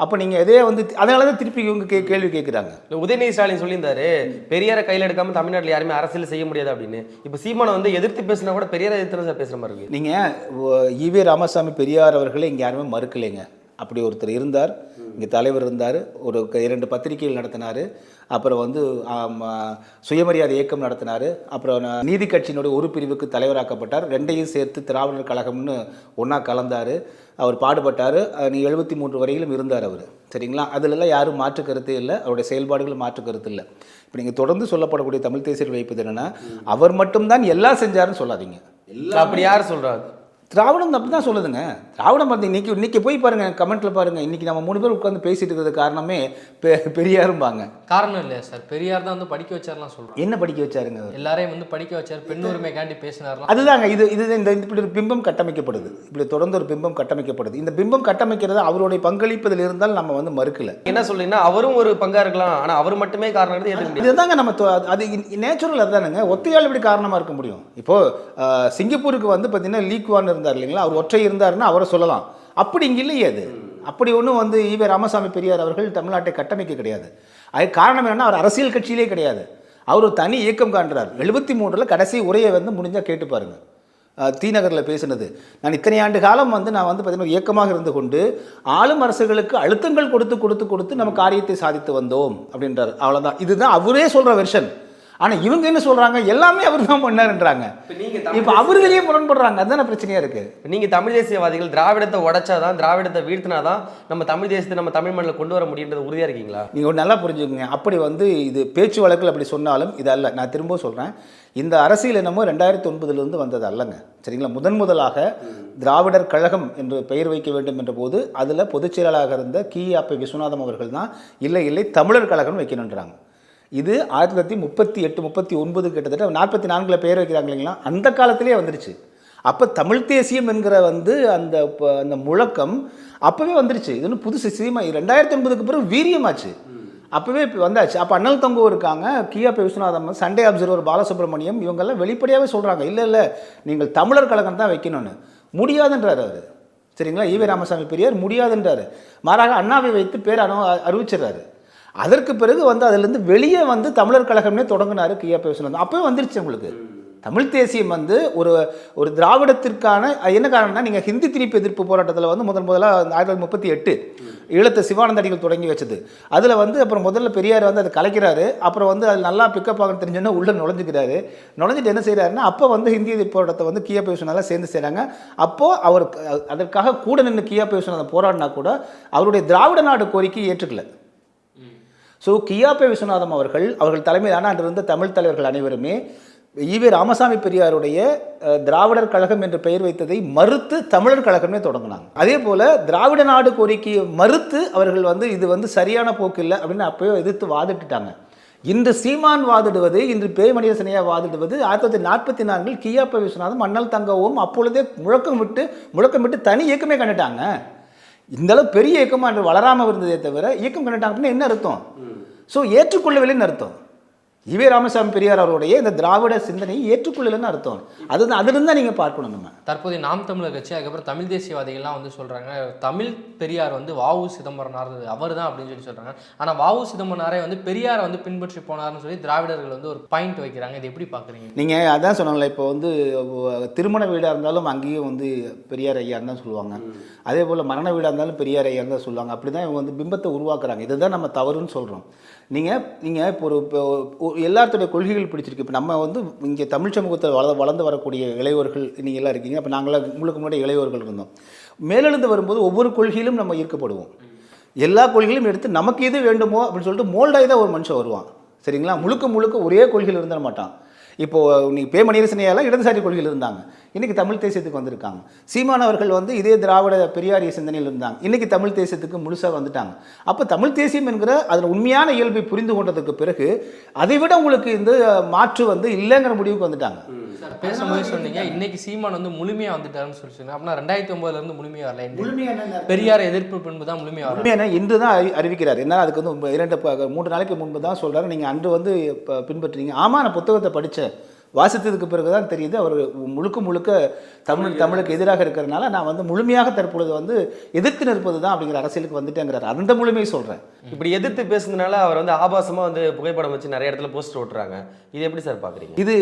அப்போ நீங்கள் எதையே வந்து அதனால தான் திருப்பி இவங்க கேள்வி கேட்குறாங்க. உதயநிதி ஸ்டாலின் சொல்லியிருந்தாரு, பெரியாரை கையில் எடுக்காமல் தமிழ்நாட்டில் யாருமே அரசியல் செய்ய முடியாது அப்படின்னு. இப்போ சீமானை வந்து எதிர்த்து பேசினா கூட பெரியாரை எதிர்த்து சார் பேசுகிற மாதிரி இருக்குது. நீங்கள் ஈவே ராமசாமி பெரியார் அவர்களே இங்கே யாருமே மறுக்கலைங்க. அப்படி ஒருத்தர் இருந்தார், இங்கே தலைவர் இருந்தார், ஒரு 2 பத்திரிகைகள் நடத்தினார், அப்புறம் வந்து சுயமரியாதை இயக்கம் நடத்தினார், அப்புறம் நீதி கட்சியினுடைய ஒரு பிரிவுக்கு தலைவராக்கப்பட்டார், 2ஐயும் சேர்த்து திராவிடர் கழகம்னு ஒன்றா கலந்தார், அவர் பாடுபட்டார். 73 வரையிலும் இருந்தார் அவர், சரிங்களா? அதிலெல்லாம் யாரும் மாற்று கருத்தே இல்லை, அவருடைய செயல்பாடுகள் மாற்று கருத்து இல்லை. இப்போ நீங்கள் தொடர்ந்து சொல்லப்படக்கூடிய தமிழ் தேசியர்கள் வைப்பது என்னென்னா, அவர் மட்டும்தான் எல்லாம் செஞ்சாருன்னு சொல்லாதீங்க. அப்படி யார் சொல்கிறாங்க? திராவிடம் அப்படி தான் சொல்லுதுங்க. திராவிடம் பார்த்து இன்றைக்கி போய் பாருங்கள், கமெண்ட்டில் பாருங்கள். இன்றைக்கி நம்ம 3 பேர் உட்காந்து பேசிட்டு இருக்கிறது காரணமே பெரியாரும்பாங்க. காரணம் இல்லையா சார்? பெரியார் தான் வந்து படிக்க வச்சார்லாம் சொல்கிறோம். என்ன படிக்க வச்சாருங்க? எல்லாரையும் வந்து படிக்க வச்சார், பெண் உரிமைக்காண்டி பேசினார்லாம். அதுதாங்க இது இந்த இப்படி ஒரு பிம்பம் கட்டமைக்கப்படுது, இப்படி தொடர்ந்து ஒரு பிம்பம் கட்டமைக்கப்படுது. இந்த பிம்பம் கட்டமைக்கிறது அவருடைய பங்களிப்பதில் இருந்தால் நம்ம வந்து மறுக்கல. என்ன சொல்றீங்கன்னா அவரும் ஒரு பங்கா இருக்கலாம், ஆனால் அவர் மட்டுமே காரணம் எதுவும் இதுதாங்க நம்ம அது நேச்சுரல். அதுதானுங்க, ஒத்தையால் இப்படி காரணமாக இருக்க முடியும். இப்போது சிங்கப்பூருக்கு வந்து பார்த்தீங்கன்னா லீக்வான் இருந்தார் இல்லைங்களா, அவர் ஒற்றை இருந்தாருன்னா அவரை சொல்லலாம். அப்படி இங்கே இல்லையே. அது அப்படி ஒன்றும் வந்து ஈவே ராமசாமி பெரியார் அவர்கள் தமிழ்நாட்டை கட்டமைக்க கிடையாது. அதுக்கு காரணம் என்னன்னா, அவர் அரசியல் கட்சியிலே கிடையாது, அவர் ஒரு தனி இயக்கம் காண்றார். 73 கடைசி உரையை வந்து முடிஞ்சால் கேட்டு பாருங்க, தீநகரில் பேசினது. நான் இத்தனை ஆண்டு காலம் வந்து நான் வந்து பார்த்தீங்கன்னா இயக்கமாக இருந்து கொண்டு ஆளும் அரசுகளுக்கு அழுத்தங்கள் கொடுத்து நம்ம காரியத்தை சாதித்து வந்தோம் அப்படின்றார். அவ்வளோதான். இதுதான் அவரே சொல்கிற வெர்ஷன். ஆனால் இவங்க என்ன சொல்கிறாங்க, எல்லாமே அவர் தான் பண்ணாருன்றாங்க. இப்போ அவர்களே முரண்படுறாங்க. அதுதான பிரச்சனையாக இருக்குது. நீங்கள் தமிழ் தேசியவாதிகள் திராவிடத்தை உடைச்சாதான், திராவிடத்தை வீழ்த்தினாதான் நம்ம தமிழ் தேசத்தை நம்ம தமிழ் மண்ணில் கொண்டு வர முடியுன்றது உறுதியாக இருக்கீங்களா? நீங்கள் நல்லா புரிஞ்சுக்கோங்க. அப்படி வந்து இது பேச்சு வழக்கில் அப்படி சொன்னாலும் இது அல்ல. நான் திரும்ப சொல்கிறேன், இந்த அரசியல் என்னமோ 2009 வந்தது அல்லங்க, சரிங்களா? முதலாக திராவிடர் கழகம் என்று பெயர் வைக்க வேண்டும் என்ற போது அதில் பொதுச் செயலாளராக இருந்த கி.ஆ.பி. விஸ்வநாதம் அவர்கள் தான் இல்லை தமிழர் கழகம் வைக்கணுன்றாங்க. இது 1938, 39 கிட்டத்தட்ட 44 பெயர் வைக்கிறாங்க இல்லைங்களா, அந்த காலத்திலே வந்துடுச்சு. அப்போ தமிழ் தேசியம் என்கிற வந்து அந்த முழக்கம் அப்போவே வந்துடுச்சு. இது ஒன்றும் புதுசு சீமா 2009 பிறகு வீரியமாச்சு, அப்போவே வந்தாச்சு. அப்போ அண்ணல் தங்கோ இருக்காங்க, கி.ஆ.பி. விஸ்வநாதம், சண்டே அப்சர்வர் பாலசுப்ரமணியம், இவங்கெல்லாம் வெளிப்படையாகவே சொல்கிறாங்க, இல்லை நீங்கள் தமிழர் கழகம் தான் வைக்கணும்னு. முடியாதுன்றார் அவர், சரிங்களா? ஈவே ராமசாமி பெரியார் முடியாதுன்றார். மாறாக அண்ணாவை வைத்து பேர் அறிவிச்சிடுறாரு. அதற்கு பிறகு வந்து அதிலிருந்து வெளியே வந்து தமிழர் கழகம்னே தொடங்கினார் கி.ஆ.பி. விஸ்வநாதன். அப்போவே வந்துருச்சு உங்களுக்கு தமிழ் தேசியம் வந்து ஒரு திராவிடத்திற்கான. என்ன காரணம்னா, நீங்கள் ஹிந்தி திணிப்பு எதிர்ப்பு போராட்டத்தில் வந்து முதலாக 1938 ஈழத்தை சிவானந்த அடிகள் தொடங்கி வச்சது. அதில் வந்து அப்புறம் முதல்ல பெரியார் வந்து அதை கலைக்கிறாரு. அப்புறம் வந்து அது நல்லா பிக்கப் ஆகன்னு தெரிஞ்சோன்னா உள்ளே நுழைஞ்சிட்டு என்ன செய்கிறாருன்னா, அப்போ வந்து ஹிந்தி எதிர்ப்பு போராட்டத்தை வந்து கி.ஆ.பி. விஸ்வநாதன் சேர்ந்து செய்கிறாங்க. அப்போது அவர் அதற்காக கூட நின்று கி.ஆ.பி. விஸ்வநாதன் போராடினா கூட அவருடைய திராவிட நாடு கோரிக்கை ஏற்றுக்கல. ஸோ கியாபே விஸ்வநாதம் அவர்கள் தலைமையிலான அன்றிருந்த தமிழ் தலைவர்கள் அனைவருமே ஈவே ராமசாமி பெரியாருடைய திராவிடர் கழகம் என்று பெயர் வைத்ததை மறுத்து தமிழர் கழகமே தொடங்கினாங்க. அதே போல் திராவிட நாடு கோரிக்கையை மறுத்து அவர்கள் இது சரியான போக்கு இல்லை அப்படின்னு அப்போயோ எதிர்த்து வாதிட்டுட்டாங்க. இன்று சீமான் வாதிடுவது, இன்று பேய்மணியசனையா வாதிடுவது 1944 கியாபே விஸ்வநாதம் அண்ணல் தங்கவும் அப்பொழுதே முழக்கமிட்டு தனி இயக்கமே கண்டுட்டாங்க. இந்தளவு பெரிய இயக்கமாக அன்று வளராமல் இருந்ததே தவிர இயக்கம் கண்டுட்டாங்க அப்படின்னு என்ன அர்த்தம்? ஸோ ஏற்றுக்கொள்ளவில்லைன்னு அர்த்தம். ஈவே ராமசாமி பெரியார் அவருடைய இந்த திராவிட சிந்தனையை ஏற்றுக்கொள்ளலன்னு அர்த்தம். அதிலிருந்து தான் நீங்கள் பார்க்கணும். நம்ம தற்போதைய நாம் தமிழர் கட்சி, அதுக்கப்புறம் தமிழ் தேசியவாதிகள்லாம் சொல்கிறாங்க தமிழ் பெரியார் வ.உ. சிதம்பரனார் அவர் தான் அப்படின்னு சொல்கிறாங்க. ஆனால் வ.உ. சிதம்பரனாரே பெரியாரை பின்பற்றி போனார்னு சொல்லி திராவிடர்கள் ஒரு பாயிண்ட் வைக்கிறாங்க. இது எப்படி பார்க்குறீங்க? நீங்கள் அதான் சொன்னாங்களே, இப்போ திருமண வீடாக இருந்தாலும் அங்கேயும் பெரியார் ஐயான்னு தான் சொல்லுவாங்க. அதே போல் மரண வீடாக இருந்தாலும் பெரியார் ஐயான்னு தான் சொல்லுவாங்க. அப்படி தான் இவங்க பிம்பத்தை உருவாக்குறாங்க. இதுதான் நம்ம தவறுன்னு சொல்கிறோம். நீங்கள் இப்போ எல்லாத்துடைய கொள்கைகள் பிடிச்சிருக்கு. இப்போ நம்ம இங்கே தமிழ் சமூகத்தில் வளர்ந்து வரக்கூடிய இளையோர்கள் நீங்கள் எல்லாம் இருக்கீங்க. அப்போ நாங்களாம் உங்களுக்கு முன்னாடி இளையோர்கள் இருந்தோம். மேலெழுந்து வரும்போது ஒவ்வொரு கொள்கையிலும் நம்ம ஈர்க்கப்படுவோம். எல்லா கொள்கையிலும் எடுத்து நமக்கு எது வேண்டுமோ அப்படின்னு சொல்லிட்டு மோல்டாகி தான் ஒரு மனுஷன் வருவான். சரிங்களா? முழுக்க ஒரே கொள்கையில் இருந்துட மாட்டான். இப்போது நீங்கள் பேமணியரசனையெல்லாம் இடதுசாரி கொள்கையில் இருந்தாங்க, இன்றைக்கி தமிழ் தேசியத்துக்கு வந்திருக்காங்க. சீமான் அவர்கள் இதே திராவிட பெரியாரிய சிந்தனையில் இருந்தாங்க, இன்றைக்கி தமிழ் தேசியத்துக்கு முழுசாக வந்துட்டாங்க. அப்போ தமிழ் தேசியம் என்கிற அதில் உண்மையான இயல்பை புரிந்து கொண்டதுக்கு பிறகு அதை விட உங்களுக்கு இந்த மாற்று இல்லைங்கிற முடிவுக்கு வந்துட்டாங்க. பேசும்போது சொன்னீங்க இன்னைக்கு சீமான் முழுமையாக வந்துட்டாருன்னு சொல்லிச்சுங்க. அப்படின்னா 2009 முழுமையாக வரல, பெரியார் எதிர்ப்பு பின்பு தான் முழுமையாக வரல. இன்று தான் அறிவிக்கிறார். என்ன அதுக்கு 2-3 நாளைக்கு முன்பு தான் சொல்கிறாரு, நீங்கள் அன்று பின்பற்றுறீங்க. ஆமாம், நான் புத்தகத்தை படித்தேன், வாசித்ததுக்கு பிறகு தான் தெரியுது அவர் முழுக்க தமிழுக்கு எதிராக இருக்கிறதுனால நான் முழுமையாக தற்பொழுது எதிர்த்து நிற்பது தான் அப்படிங்கிற அரசியலுக்கு வந்துட்டேங்கிறார். அந்த முழுமையை சொல்கிறேன். இப்படி எதிர்த்து பேசுனதுனால அவர் ஆபாசமாக புகைப்படம் வச்சு நிறைய இடத்துல போஸ்டர் ஓட்டுறாங்க. இது எப்படி சார் பார்க்குறீங்க? இது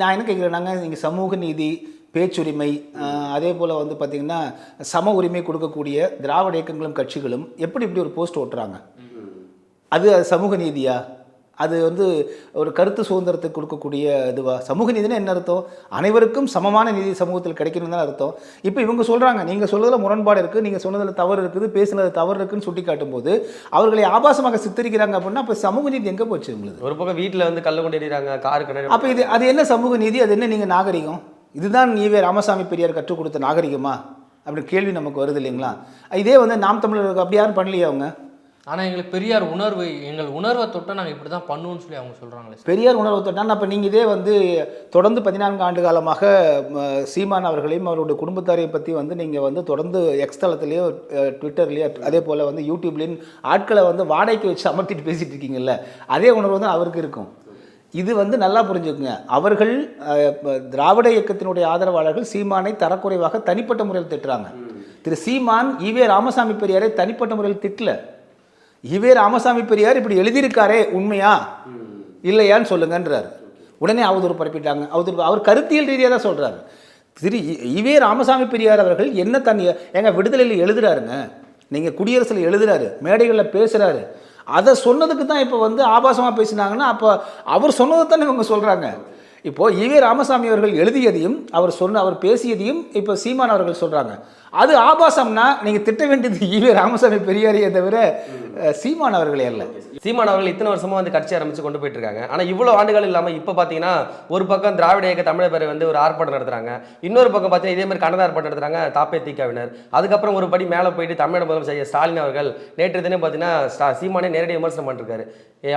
நான் என்ன கேட்குறேன்னாங்க, நீங்கள் சமூக நீதி, பேச்சுரிமை, அதே போல் பார்த்திங்கன்னா சம உரிமை கொடுக்கக்கூடிய திராவிட இயக்கங்களும் கட்சிகளும் எப்படி இப்படி ஒரு போஸ்ட் ஓட்டுறாங்க? அது சமூக நீதியா? அது ஒரு கருத்து சுதந்திரத்தை கொடுக்கக்கூடிய இதுவா? சமூக நீதினா என்ன அர்த்தம்? அனைவருக்கும் சமமான நீதி சமூகத்தில் கிடைக்கணும்னு தான் அர்த்தம். இப்போ இவங்க சொல்கிறாங்க, நீங்கள் சொல்றதுல முரண்பாடு இருக்குது, நீங்கள் சொன்னதில் தவறு இருக்குது, பேசுனது தவறு இருக்குன்னு சுட்டி காட்டும் போது அவர்களை ஆபாசமாக சித்தரிக்கிறாங்க. அப்படின்னா அப்போ சமூக நீதி எங்கே போச்சு உங்களுக்கு? ஒரு பக்கம் வீட்டில் கல்ல கொண்டு எறிகிறாங்க, காரு கண்ணாடி. அப்போ அது என்ன சமூக நீதி? அது என்ன நீங்கள் நாகரிகம்? இதுதான் ஈவே ராமசாமி பெரியார் கற்றுக் கொடுத்த நாகரிகமா அப்படின்னு கேள்வி நமக்கு வருது இல்லைங்களா? இதே நாம் தமிழருக்கு அப்படி யாரும் பண்ணலையே அவங்க. ஆனால் எங்களுக்கு பெரியார் எங்கள் உணர்வை தொட்டால் நாங்கள் இப்படி தான் பண்ணுவோம்னு சொல்லி அவங்க சொல்கிறாங்களே. பெரியார் உணர்வை தொட்டால் அப்போ நீங்கள் இதே தொடர்ந்து 14 ஆண்டு காலமாக சீமான் அவர்களையும் அவருடைய குடும்பத்தாரையும் பற்றி நீங்கள் தொடர்ந்து எக்ஸ் தளத்துலேயோ ட்விட்டர்லேயோ அதே போல் யூடியூப்லேயும் ஆட்களை வாடகைக்கு வச்சு அமர்த்திட்டு பேசிகிட்டு இருக்கீங்கல்ல, அதே உணர்வு தான் அவருக்கு இருக்கும். இது நல்லா புரிஞ்சுக்குங்க. அவர்கள் திராவிட இயக்கத்தினுடைய ஆதரவாளர்கள் சீமானை தரக்குறைவாக தனிப்பட்ட முறையில் திட்டுறாங்க. திரு சீமான் ஈவே ராமசாமி பெரியாரை தனிப்பட்ட முறையில் திட்டல. ஈவே ராமசாமி பெரியார் இப்படி எழுதியிருக்காரே உண்மையா இல்லையான்னு சொல்லுங்கன்றார். உடனே அவதூறு பரப்பிட்டாங்க. அவர் கருத்தியல் ரீதியாக தான் சொல்கிறார். திரு ஈவே ராமசாமி பெரியார் அவர்கள் என்ன எங்கள் விடுதலையில் எழுதுறாருங்க, நீங்கள் குடியரசில் எழுதுறாரு, மேடைகளில் பேசுகிறாரு. அதை சொன்னதுக்கு தான் இப்போ ஆபாசமாக பேசினாங்கன்னா அப்போ அவர் சொன்னதை தானே இவங்க சொல்கிறாங்க. இப்போது ஈவே ராமசாமி அவர்கள் எழுதியதையும் அவர் பேசியதையும் இப்போ சீமான் அவர்கள் சொல்கிறாங்க. அது ஆபாசம்னா நீங்கள் திட்ட வேண்டியது ஈவே ராமசாமி பெரியாரையே தவிர சீமான் அவர்களே அல்ல. சீமான் அவர்கள் இத்தனை வருஷமாக கட்சி ஆரம்பித்து கொண்டு போயிட்டு இருக்காங்க. ஆனால் இவ்வளோ ஆண்டுகள் இல்லாமல் இப்போ பார்த்தீங்கன்னா ஒரு பக்கம் திராவிட இயக்க தமிழர் பேரை ஒரு ஆர்ப்பாட்டம் நடத்துகிறாங்க, இன்னொரு பக்கம் பார்த்தீங்கன்னா இதே மாதிரி கண்டன ஆர்ப்பாட்டம் நடத்துகிறாங்க தாப்பே தீக்காவினர். அதுக்கப்புறம் ஒரு படி மேலே போயிட்டு தமிழக முதலமைச்சர் ஸ்டாலின் அவர்கள் நேற்று தினம் பார்த்தீங்கன்னா சீமானே நேரடி விமர்சனம் பண்ணிருக்காரு.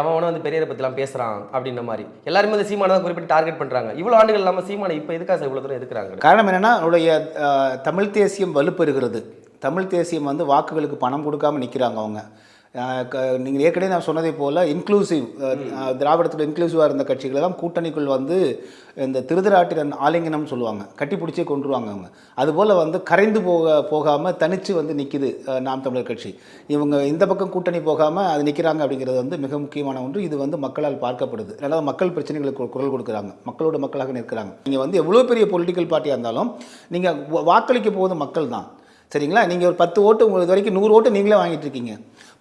அவன் பெரியாரை பற்றிலாம் பேசுகிறான் அப்படின்ற மாதிரி எல்லாருமே சீமானை தான் குறிப்பிட்டு டார்கெட் பண்ணுறாங்க. இவ்வளோ ஆண்டுகள் இல்லாமல் சீமானை இப்போ எதுக்காக இவ்வளோ தூரம் எதுக்குறாங்க? காரணம் என்னென்னா, அவருடைய தமிழ் தேசியம் வலுப்பெறுகிறது. தமிழ் தேசியம் வாக்குகளுக்கு பணம் கொடுக்காமல் நிற்கிறாங்க அவங்க. நீங்கள் ஏற்கனவே நான் சொன்னதை போல் இன்க்ளூசிவ் திராவிடத்தில் இன்க்ளூசிவாக இருந்த கட்சிகள் எல்லாம் கூட்டணிக்குள் இந்த திருதராட்டிரன் ஆலிங்கனம் சொல்லுவாங்க, கட்டி பிடிச்சே கொண்டுருவாங்க அவங்க. அதுபோல் கரைந்து போகாமல் தனித்து நிற்கிது நாம் தமிழர் கட்சி. இவங்க இந்த பக்கம் கூட்டணி போகாமல் அது நிற்கிறாங்க அப்படிங்கிறது மிக முக்கியமான ஒன்று. இது மக்களால் பார்க்கப்படுது. அதனால் மக்கள் பிரச்சனைகளுக்கு குரல் கொடுக்குறாங்க, மக்களோட மக்களாக நிற்கிறாங்க. நீங்கள் எவ்வளோ பெரிய பொலிட்டிக்கல் பார்ட்டியாக இருந்தாலும் நீங்கள் வாக்களிக்க போவது மக்கள் தான். சரிங்களா? நீங்கள் ஒரு 10 ஓட்டு உங்களுக்கு வரைக்கும் 100 ஓட்டு நீங்களே வாங்கிட்டு இருக்கீங்க.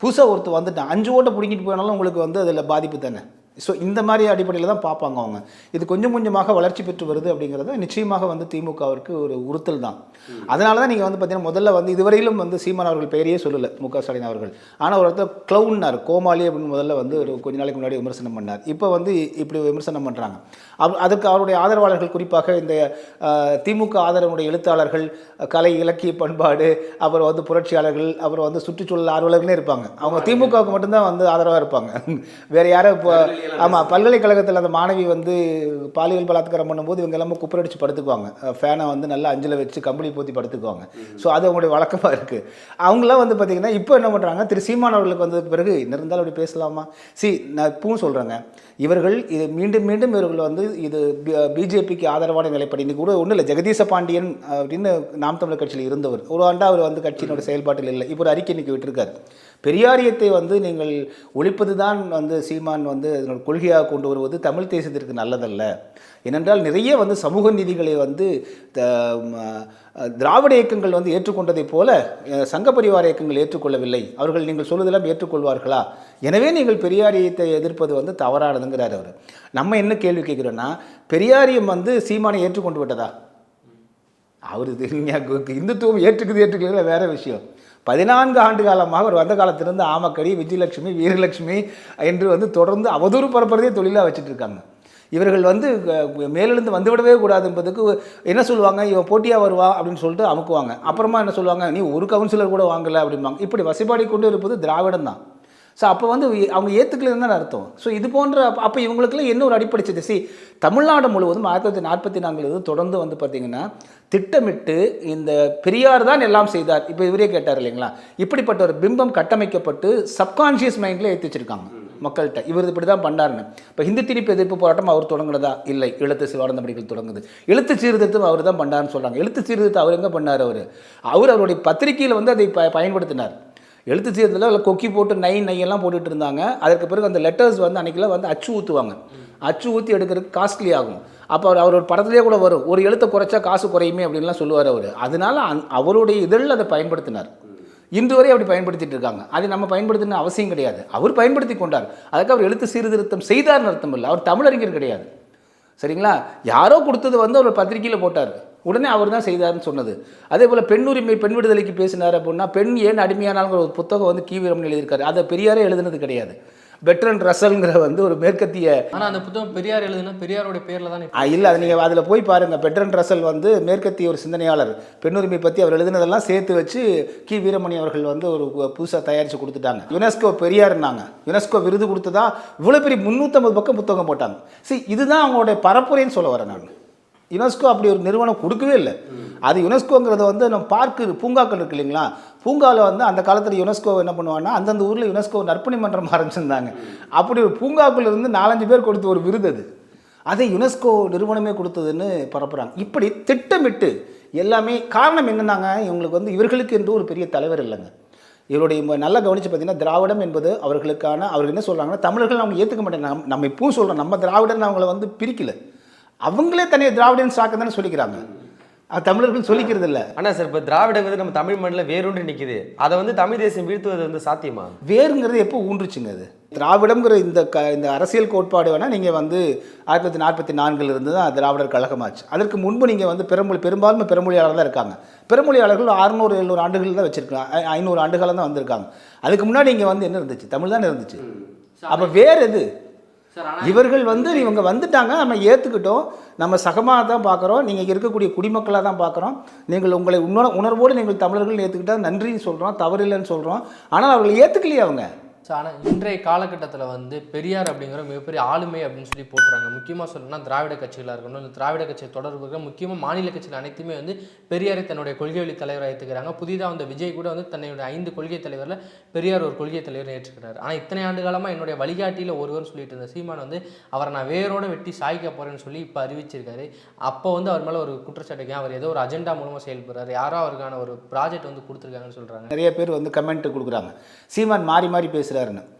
புதுசாக ஒருத்தர் வந்துட்டான் 5 ஓட்டை பிடிக்கிட்டு போனாலும் உங்களுக்கு அதில் பாதிப்பு தானே. ஸோ இந்த மாதிரி அடிப்படையில் தான் பார்ப்பாங்க அவங்க. இது கொஞ்சம் கொஞ்சமாக வளர்ச்சி பெற்று வருது அப்படிங்கிறது நிச்சயமாக வந்து திமுகவிற்கு ஒரு உறுத்தல் தான். அதனால தான் நீங்கள் வந்து பார்த்தீங்கன்னா முதல்ல வந்து இதுவரையிலும் வந்து சீமான் அவர்கள் பெயரையே சொல்லலை மு.க. ஸ்டாலின் அவர்கள். ஆனால் ஒரு இடத்துல க்ளவுன்னார், கோமாளி அப்படின்னு முதல்ல வந்து ஒரு கொஞ்ச நாளைக்கு முன்னாடி விமர்சனம் பண்ணார். இப்போ வந்து இப்படி விமர்சனம் பண்ணுறாங்க. அதுக்கு அவருடைய ஆதரவாளர்கள், குறிப்பாக இந்த திமுக ஆதரவுடைய எழுத்தாளர்கள், கலை இலக்கிய பண்பாடு, அப்புறம் வந்து புரட்சியாளர்கள், அப்புறம் வந்து சுற்றுச்சூழல் ஆர்வலர்களே இருப்பாங்க. அவங்க திமுகவுக்கு மட்டும்தான் வந்து ஆதரவாக இருப்பாங்க. வேறு யாரும் இப்போ ஆமாம், பல்கலைக்கழகத்தில் அந்த மாணவி வந்து பாலியல் பலாத்காரம் பண்ணும்போது இவங்க எல்லாமே குப்பரடிச்சு படுத்துக்குவாங்க. ஃபேனை வந்து நல்லா அஞ்சில் வச்சு கம்பளி போற்றி படுத்துக்குவாங்க. ஸோ அது அவங்களுடைய வழக்கமாக இருக்குது. அவங்களாம் வந்து பார்த்திங்கன்னா இப்போ என்ன பண்ணுறாங்க, திரு சீமான் அவர்களுக்கு வந்ததுக்கு பிறகு என்ன இருந்தாலும் அப்படி பேசலாமா? நான் இப்பவும் சொல்கிறேங்க, இவர்கள் இது மீண்டும் மீண்டும் இவர்கள் வந்து இது பிஜேபிக்கு ஆதரவான நிலைப்படி. இன்றைக்கி கூட ஒன்றும் இல்லை, ஜெகதீச பாண்டியன் அப்படின்னு நாம் தமிழர் கட்சியில் இருந்தவர் ஒரு ஆண்டா அவர் வந்து கட்சியினோட செயல்பாட்டில் இல்லை. இப்போ ஒரு அறிக்கை இன்றைக்கி விட்டுருக்காரு. பெரியாரியத்தை வந்து நீங்கள் ஒழிப்பது தான் வந்து சீமான் வந்து அதனோட கொள்கையாக கொண்டு வருவது தமிழ் தேசத்திற்கு நல்லதல்ல. ஏனென்றால் நிறைய வந்து சமூக நீதிகளை வந்து திராவிட இயக்கங்கள் வந்து ஏற்றுக்கொண்டதைப் போல சங்க பரிவார இயக்கங்கள் ஏற்றுக்கொள்ளவில்லை. அவர்கள் நீங்கள் சொல்வதெல்லாம் ஏற்றுக்கொள்வார்களா? எனவே நீங்கள் பெரியாரியத்தை எதிர்ப்பது வந்து தவறானதுங்கிறார் அவர். நம்ம என்ன கேள்வி கேட்குறோன்னா, பெரியாரியம் வந்து சீமானை ஏற்றுக்கொண்டு விட்டதா? அவர் இந்துத்துவம் ஏற்றுக்கல வேற விஷயம். 14 ஆண்டு காலமாக அவர் வந்த காலத்திலிருந்து ஆமக்கடி, விஜயலட்சுமி, வீரலட்சுமி என்று வந்து தொடர்ந்து அவதூறு பரப்புறதே தொழிலாக வச்சுட்டு இருக்காங்க. இவர்கள் வந்து மேலிருந்து வந்துவிடவே கூடாது என்பதுக்கு என்ன சொல்லுவாங்க, இவன் போட்டியாக வருவா அப்படின்னு சொல்லிட்டு அமுக்குவாங்க. அப்புறமா என்ன சொல்லுவாங்க, நீ ஒரு கவுன்சிலர் கூட வாங்கலை அப்படிம்பாங்க. இப்படி வசைப்பாடி கொண்டு இருப்பது திராவிடம் தான். ஸோ அப்போ வந்து அவங்க ஏற்றுக்கலன்னு தான் அர்த்தம். ஸோ இது போன்ற அப்போ இவங்களுக்குலாம் என்ன ஒரு அடிப்படை சிதை தமிழ்நாடு முழுவதும் 1944 தொடர்ந்து வந்து பார்த்திங்கன்னா திட்டமிட்டு இந்த பெரியார் தான் எல்லாம் செய்தார். இப்போ இவரே கேட்டார் இல்லைங்களா, இப்படிப்பட்ட ஒரு பிம்பம் கட்டமைக்கப்பட்டு சப்கான்ஷியஸ் மைண்டில் ஏற்றி வச்சிருக்காங்க மக்கள்கிட்ட. இவர் இப்படி தான் பண்ணாருன்னு. இப்போ ஹிந்தி திணிப்பு எதிர்ப்பு போராட்டம் அவர் தொடங்குனதா? இல்லை, எழுத்து சிவானந்தபடிகள் தொடங்குது. எழுத்து சீர்திருத்தம் அவர் தான் பண்ணாருன்னு சொல்கிறாங்க. எழுத்து சீர்திருத்தம் அவர் எங்கே பண்ணார்? அவருடைய பத்திரிகையில் வந்து அதை பயன்படுத்தினார். எழுத்து சீர்திருத்தத்தில் அதில் கொக்கி போட்டு நையெல்லாம் போட்டுட்டு இருந்தாங்க. அதற்கு பிறகு அந்த லெட்டர்ஸ் வந்து அன்றைக்கெல்லாம் வந்து அச்சு ஊற்றுவாங்க. அச்சு ஊற்றி எடுக்கிறதுக்கு காஸ்ட்லி ஆகும். அப்போ அவர் ஒரு படத்துலேயே கூட வரும், ஒரு எழுத்தை குறைச்சா காசு குறையுமே அப்படின்லாம் சொல்லுவார் அவர். அதனால அவருடைய இதழில் அதை பயன்படுத்தினார். இன்று வரை அப்படி பயன்படுத்திட்டு இருக்காங்க. அதை நம்ம பயன்படுத்தின அவசியம் கிடையாது. அவர் பயன்படுத்தி கொண்டார். அதுக்கு அவர் எழுத்து சீர்திருத்தம் செய்தார்னு அர்த்தம் இல்லை. அவர் தமிழறிஞர் கிடையாது. சரிங்களா? யாரோ கொடுத்தது வந்து அவர் பத்திரிகையில் போட்டார், உடனே அவர் தான் செய்தார்னு சொன்னது. அதே போல் பெண் உரிமை, பெண் விடுதலைக்கு பேசினார் அப்படின்னா, பெண் ஏன் அடிமையானாலும் ஒரு புத்தகம் வந்து கீவீரம்னு எழுதியிருக்காரு. அதை பெரியாரே எழுதுனது கிடையாது. பெட்ரன் ரசல்ங்கிற வந்து ஒரு மேற்கத்திய, ஆனால் அந்த புத்தகம் பெரியார் எழுதுனா பெரியாரோட பேரில் தான் இல்லை, அது நீங்கள் அதில் போய் பாருங்கள். பெட்ரன் ரசல் வந்து மேற்கத்திய ஒரு சிந்தனையாளர். பெண்ணுரிமை பற்றி அவர் எழுதினதெல்லாம் சேர்த்து வச்சு கி வீரமணி அவர்கள் வந்து ஒரு புதுசாக தயாரித்து கொடுத்துட்டாங்க. யுனெஸ்கோ பெரியார்னாங்க. யுனெஸ்கோ விருது கொடுத்ததா இவ்வளோ பெரிய 350 பக்கம் புத்தகம் போட்டாங்க. சரி, இதுதான் அவங்களுடைய பரப்புரைன்னு சொல்ல வரேன் நான். யுனெஸ்கோ அப்படி ஒரு நிறுவனம் கொடுக்கவே இல்லை. அது யுனெஸ்கோங்கிறத வந்து நம்ம பூங்காக்கள் இருக்கு இல்லைங்களா, பூங்காவில் வந்து அந்த காலத்தில் யுனெஸ்கோ என்ன பண்ணுவாங்கன்னா, அந்தந்த ஊரில் யுனெஸ்கோ நற்பணி மன்றம் ஆரம்பிச்சிருந்தாங்க. அப்படி ஒரு பூங்காக்குள்ள இருந்து 4-5 பேர் கொடுத்த ஒரு விருது அது. அதை யுனெஸ்கோ நிறுவனமே கொடுத்ததுன்னு பரப்புகிறாங்க. இப்படி திட்டமிட்டு எல்லாமே. காரணம் என்னன்னாங்க, இவங்களுக்கு வந்து இவர்களுக்கு என்று ஒரு பெரிய தலைவர் இல்லைங்க. இவருடைய நல்லா கவனித்து பார்த்தீங்கன்னா, திராவிடம் என்பது அவர்களுக்கான, அவர்கள் என்ன சொல்கிறாங்கன்னா, தமிழர்கள் அவங்க ஏற்றுக்க மாட்டேங்க. நம்ம இப்பவும் சொல்கிறோம், நம்ம திராவிடன் அவங்கள வந்து பிரிக்கலை. அவங்களே தனியாக திராவிடன் சாக்க தானே சொல்லிக்கிறாங்க, தமிழர்கள் சொல்லிக்கிறது இல்லை. ஆனால் சார், இப்போ திராவிடங்கிறது நம்ம தமிழ் மண்ணில் வேரூன்றி நிற்கிது. அதை வந்து தமிழ் தேசியம் வீழ்த்துவது வந்து சாத்தியமா? வேறுங்கிறது எப்போ ஊன்றுச்சுங்க? அது திராவிடம்ங்கிற இந்த அரசியல் கோட்பாடு வேணால் நீங்கள் வந்து 1944 இருந்து தான் திராவிடர் கழகமாச்சு. அதற்கு முன்பு நீங்கள் வந்து பெரும்பாலும் பெருமொழியாளர் தான் இருக்காங்க. பெருமொழியாளர்கள் 600-700 ஆண்டுகள் தான் வச்சுருக்காங்க, 500 ஆண்டுகாலம் தான் வந்திருக்காங்க. அதுக்கு முன்னாடி இங்கே வந்து என்ன இருந்துச்சு? தமிழ் தானே இருந்துச்சு. அப்போ வேறு எது? இவர்கள் வந்து இவங்க வந்துட்டாங்க, நம்ம ஏற்றுக்கிட்டோம், நம்ம சகமாக தான் பார்க்குறோம், நீங்கள் இருக்கக்கூடிய குடிமக்களாக தான் பார்க்குறோம், நீங்கள் உங்களை உணர்வோடு நீங்கள் தமிழர்கள் ஏற்றுக்கிட்டால் நன்றின்னு சொல்கிறோம், தவறில்லைன்னு சொல்கிறோம். ஆனால் அவர்கள் ஏற்றுக்கலையே அவங்க. ஸோ ஆனால் இன்றைய காலகட்டத்தில் வந்து பெரியார் அப்படிங்கிற மிகப்பெரிய ஆளுமை அப்படின்னு சொல்லி போட்டுறாங்க. முக்கியமாக சொல்லணும்னா திராவிட கட்சிகளாக இருக்கணும், இந்த திராவிட கட்சி தொடர்புகள், முக்கியமாக மாநில கட்சிகள் அனைத்துமே வந்து பெரியாரை தன்னுடைய கொள்கை வழி தலைவராக ஏற்றுக்கிறாங்க. புதிதாக வந்த விஜய் கூட வந்து தன்னுடைய 5 கொள்கை தலைவரில் பெரியார் ஒரு கொள்கை தலைவர் ஏற்றுக்கிறார். ஆனால் இத்தனை ஆண்டு காலமாக என்னுடைய வழிகாட்டியில் ஒருவர் சொல்லிட்டு இருந்த சீமான் வந்து அவரை நான் வேரோடு வெட்டி சாய்க்க போகிறேன்னு சொல்லி இப்போ அறிவிச்சிருக்காரு. அப்போ வந்து அவர் மேலே ஒரு குற்றச்சாட்டுக்கு அவர் ஏதோ ஒரு அஜெண்டா மூலமாக செயல்படுறாரு, யாரோ அவருக்கான ஒரு ப்ராஜெக்ட் வந்து கொடுத்துருக்காங்கன்னு சொல்கிறாங்க. நிறைய பேர் வந்து கமெண்ட் கொடுக்குறாங்க, சீமான் மாறி மாறி பேசுகிறாருன்னு.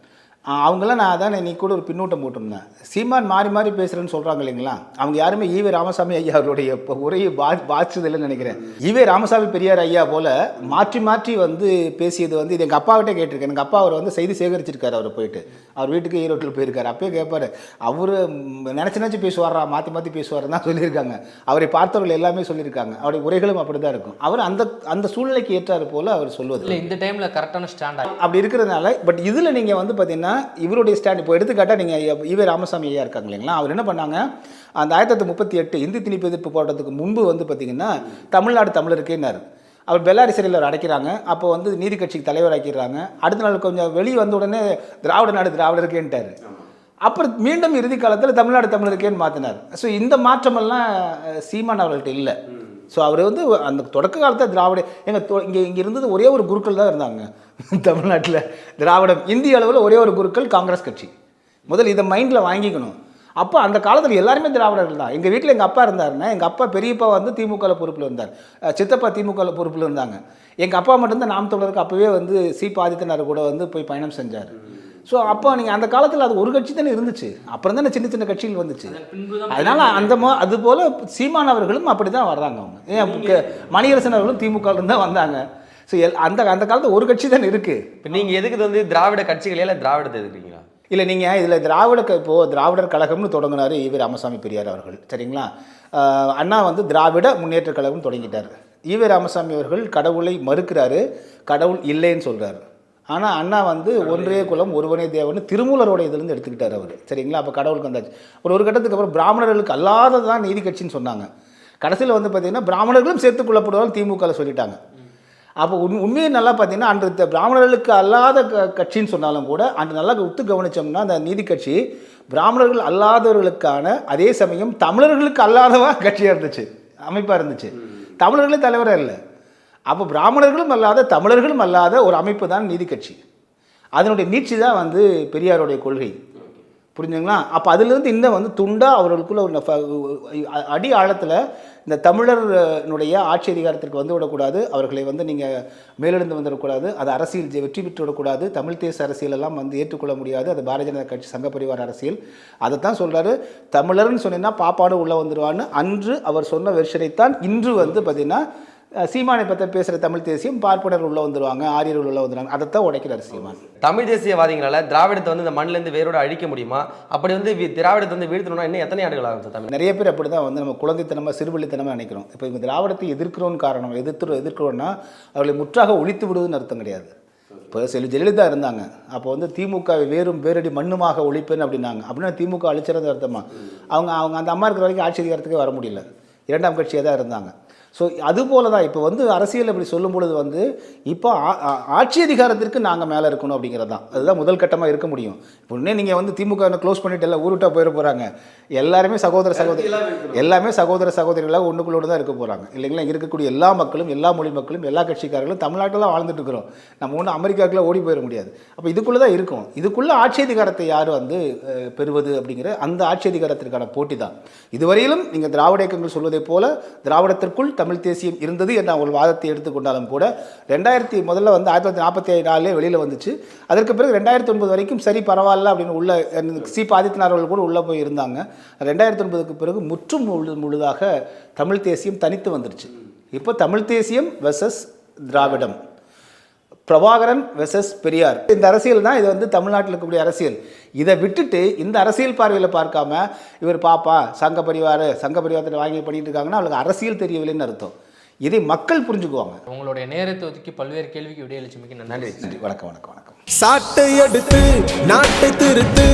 அவங்களாம் நான் அதான் நீ கூட ஒரு பின்னூட்டம் போட்டிருந்தேன். சீமான் மாறி மாறி பேசுகிறேன்னு சொல்கிறாங்க இல்லைங்களா, அவங்க யாருமே ஈவே ராமசாமி ஐயா அவருடைய உரையை பாதிச்சதில்லைன்னு நினைக்கிறேன். ஈவே ராமசாமி பெரியார் ஐயா போல் மாற்றி மாற்றி வந்து பேசியது வந்து இது எங்கள் அப்பாக்கிட்டே கேட்டிருக்கேன். எங்கள் அப்பா அவர் வந்து செய்தி சேகரிச்சிருக்காரு. அவர் போயிட்டு அவர் வீட்டுக்கு ஈரோட்டில் போயிருக்காரு. அப்பயே கேட்பார், அவர் நினச்சி பேசுவாரா, மாற்றி மாற்றி பேசுவாருன்னு தான் சொல்லியிருக்காங்க. அவரை பார்த்தவர்கள் எல்லாமே சொல்லியிருக்காங்க. அவருடைய உரைகளும் அப்படி தான் இருக்கும். அவர் அந்த சூழ்நிலைக்கு ஏற்றாரு போல் அவர் சொல்வது இல்லை. இந்த டைமில் கரெக்டான ஸ்டாண்ட் அப்படி இருக்கிறதுனால. பட் இதில் நீங்கள் வந்து பார்த்தீங்கன்னா இவருடைய ஸ்டாண்ட் இப்போ எடுத்துக்காட்டால் நீங்கள் ஈவே ராமசாமி ஐயா இருக்காங்க இல்லைங்களா, அவர் என்ன பண்ணாங்க, அந்த 1938 இந்தி திணிப்பு எதிர்ப்பு போராட்டத்துக்கு முன்பு வந்து பார்த்தீங்கன்னா தமிழ்நாடு தமிழருக்கேன்னாரு. அவர் பெல்லாரி சிறையில் அவர் அடைக்கிறாங்க. அப்போ வந்து நீதி கட்சிக்கு தலைவராக்கிறாங்க. அடுத்த நாள் கொஞ்சம் வெளியே வந்த உடனே திராவிட நாடு திராவிடருக்கேன்ட்டார். அப்புறம் மீண்டும் இறுதி காலத்தில் தமிழ்நாடு தமிழருக்கேன்னு மாற்றினார். ஸோ இந்த மாற்றமெல்லாம் சீமான் அவர்கள்ட்ட இல்லை. ஸோ அவர் வந்து அந்த தொடக்க காலத்தில் திராவிட இங்கே இருந்தது ஒரே ஒரு குருக்கள் தான் இருந்தாங்க தமிழ்நாட்டில். திராவிடம் இந்திய அளவில் ஒரே ஒரு குருக்கள் காங்கிரஸ் கட்சி. முதல் இதை மைண்டில் வாங்கிக்கணும். அப்போ அந்த காலத்தில் எல்லாருமே திராவிடர்கள் தான். எங்கள் வீட்டில் எங்கள் அப்பா இருந்தாருன்னா, எங்கள் அப்பா பெரியப்பா வந்து திமுகவில் பொறுப்பில் இருந்தார், சித்தப்பா திமுகவில் பொறுப்பில் இருந்தாங்க. எங்கள் அப்பா மட்டும்தான் நாம் தமிழருக்கு அப்போவே வந்து ஆதித்தனார் கூட வந்து போய் பயணம் செஞ்சார். ஸோ அப்போ நீங்கள் அந்த காலத்தில் அது ஒரு கட்சி தானே இருந்துச்சு. அப்புறம் தானே சின்ன சின்ன கட்சிகள் வந்துச்சு. அதனால் அதுபோல் சீமான் அவர்களும் அப்படி தான் வர்றாங்க. அவங்க ஏன் மணியரசன் அவர்களும் திமுகவில் தான் வந்தாங்க. ஸோ அந்த காலத்தில் ஒரு கட்சி தானே இருக்குது. இப்போ நீங்கள் எதுக்கு வந்து திராவிட கட்சிகளே இல்லை திராவிடத்தை எதுக்குறீங்களா? இல்லை, நீங்கள் இதில் இப்போது திராவிடர் கழகம்னு தொடங்கினார் ஈவே ராமசாமி பெரியார் அவர்கள், சரிங்களா. அண்ணா வந்து திராவிட முன்னேற்ற கழகம் தொடங்கிட்டார். ஈவே ராமசாமி அவர்கள் கடவுளை மறுக்கிறாரு, கடவுள் இல்லைன்னு சொல்கிறார். ஆனால் அண்ணா வந்து ஒன்றே குலம் ஒருவனே தேவன் திருமூலரோட இதுலேருந்து எடுத்துக்கிட்டார் அவர், சரிங்களா. அப்போ கடவுளுக்கு வந்தாச்சு. ஒரு கட்டத்துக்கு அப்புறம் பிராமணர்களுக்கு அல்லாதது தான் நீதி கட்சின்னு சொன்னாங்க. கடைசியில் வந்து பார்த்திங்கன்னா பிராமணர்களும் சேர்த்துக்கொள்ளப்படுவாங்க திமுகவில் சொல்லிட்டாங்க. அப்போ உண்மையை நல்லா பார்த்தீங்கன்னா அன்று பிராமணர்களுக்கு அல்லாத கட்சின்னு சொன்னாலும் கூட அன்று நல்லா ஒத்து கவனித்தோம்னா அந்த நீதி கட்சி பிராமணர்கள் அல்லாதவர்களுக்கான, அதே சமயம் தமிழர்களுக்கு அல்லாதவா கட்சியாக இருந்துச்சு, அமைப்பாக இருந்துச்சு. தமிழர்களே தலைவராக இல்லை. அப்போ பிராமணர்களும் அல்லாத தமிழர்களும் அல்லாத ஒரு அமைப்பு தான் நீதி கட்சி. அதனுடைய நீட்சி தான் வந்து பெரியாருடைய கொள்கை, புரிஞ்சுங்களா. அப்போ அதிலிருந்து இன்னும் வந்து துண்டாக அவர்களுக்குள்ள ஒரு அடி ஆழத்தில் இந்த தமிழர்களுடைய ஆட்சி அதிகாரத்திற்கு வந்து விடக்கூடாது, அவர்களை வந்து நீங்கள் மேலெழுந்து வந்துடக்கூடாது, அது அரசியல் வெற்றி பெற்று விடக்கூடாது, தமிழ் தேச அரசியலெல்லாம் வந்து ஏற்றுக்கொள்ள முடியாது, அது பாரதிய ஜனதா கட்சி சங்க பரிவார அரசியல். அதை தான் சொல்கிறாரு. தமிழர்னு சொன்னீங்கன்னா பாப்பாடு உள்ளே வந்துடுவான்னு அன்று அவர் சொன்ன வெர்ஷனைத்தான் இன்று வந்து பார்த்திங்கன்னா சீமானை பற்றி பேசுகிற தமிழ் தேசியம் பார்ப்பனர் உள்ள வந்துடுவாங்க, ஆரியர்கள் உள்ள வந்துடுவாங்க. அதைத்தான் உடைக்கிறார் சீமான். தமிழ் தேசியவாதிகளால் திராவிடத்தை வந்து இந்த மண்ணிலேருந்து வேரோடு அழிக்க முடியுமா? அப்படி வந்து திராவிடத்தை வந்து வீழ்த்தணும்னா இன்னும் எத்தனை ஆண்டுகள் ஆகும் தமிழ்? நிறைய பேர் அப்படி தான் வந்து நம்ம குழந்தைத்தனமாக சிறுபள்ளித்தனமாக நினைக்கிறோம். இப்போ இவங்க திராவிடத்தை எதிர்க்கிறோன்னு காரணம் எதிர்க்கிறோன்னா அவர்களை முற்றாக ஒழித்து விடுவதுன்னு அர்த்தம் கிடையாது. இப்போ ஜெயலலிதா இருந்தாங்க, அப்போ வந்து திமுக வேரடி மண்ணுமாக ஒழிப்பேன்னு அப்படின்னாங்க. அப்படின்னா திமுக அழிச்சிறது அர்த்தமா? அவங்க அந்த அம்மா இருக்கிற வரைக்கும் ஆட்சி அதிகாரத்துக்கே வர முடியல, இரண்டாம் கட்சியாக தான் இருந்தாங்க. ஸோ அதுபோல தான் இப்போ வந்து அரசியல் அப்படி சொல்லும் பொழுது வந்து இப்போ ஆட்சி அதிகாரத்திற்கு நாங்கள் மேலே இருக்கணும் அப்படிங்கிறது தான், அதுதான் முதல் கட்டமாக இருக்க முடியும். இப்போ உடனே நீங்கள் வந்து திமுக க்ளோஸ் பண்ணிட்டு எல்லாம் ஊருட்டா போயிட போகிறாங்க. எல்லாருமே எல்லாமே சகோதர சகோதரிகளாக ஒன்றுக்குள்ளோடு தான் இருக்க போகிறாங்க இல்லைங்களா. இருக்கக்கூடிய எல்லா மக்களும், எல்லா மொழி மக்களும், எல்லா கட்சிக்காரர்களும் தமிழ்நாட்டில் தான் வாழ்ந்துட்டு இருக்கிறோம். நம்ம ஒன்றும் அமெரிக்காவுக்குள்ள ஓடி போயிட முடியாது. அப்போ இதுக்குள்ளே தான் இருக்கும். இதுக்குள்ளே ஆட்சி அதிகாரத்தை யார் வந்து பெறுவது அப்படிங்கிற அந்த ஆட்சி அதிகாரத்திற்கான போட்டி தான். இதுவரையிலும் நீங்கள் திராவிட இயக்கங்கள் சொல்வதை போல திராவிடத்திற்குள் தமிழ் தேசியம் இருந்தது என்ற ஒரு வாதத்தை எடுத்துக்கொண்டாலும் கூட முதல்ல வந்து 1944 வெளியில் வந்துச்சு. அதற்கு பிறகு 2009 வரைக்கும் சரி பரவாயில்ல அப்படின்னு உள்ள ஆதித்தனார் அவர்கள் கூட உள்ளே போய் இருந்தாங்க. 2009க்கு பிறகு முற்றும் முழுதாக தமிழ் தேசியம் தனித்து வந்துருச்சு. இப்போ தமிழ் தேசியம் வெர்சஸ் திராவிடம், பிரபாகரன் வெர்சஸ் பெரியார், இந்த அரசியல் தான் இது வந்து தமிழ்நாட்டில் இருக்கக்கூடிய அரசியல். இதை விட்டுட்டு இந்த அரசியல் பார்வையில் பார்க்காம இவர் பாப்பா சங்க பரிவாரத்தை வாங்கி பண்ணிட்டு இருக்காங்கன்னா அவளுக்கு அரசியல் தெரியவில்லைன்னு அர்த்தம். இதை மக்கள் புரிஞ்சுக்குவாங்க. உங்களுடைய நேரத்தை ஒதுக்கி பல்வேறு கேள்விக்கு விடையளிச்சமைக்கு நன்றி. வணக்கம். சாட்டை எடுத்து நாட்டை திருத்து